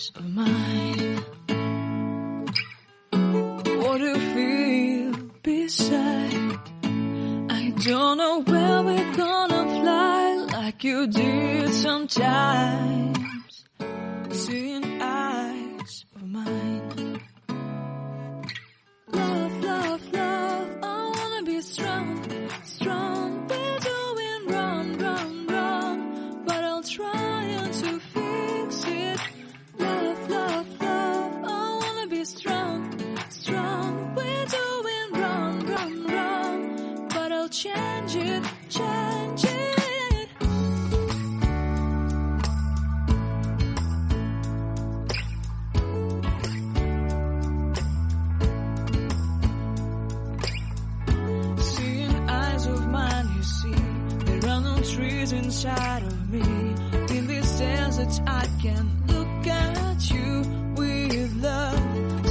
eyes of mine. What do you feel beside? I don't know where we're gonna fly like you did sometimes. Seeing eyes of mine. Love, love, love, I wanna be strong, strong. We're doing wrong, wrong, wrong, but I'll try to fix it. Love, love, love, I wanna be strong, strong. We're doing wrong, wrong, wrong, but I'll change it, change it. Trees inside of me. In this desert I can look at you.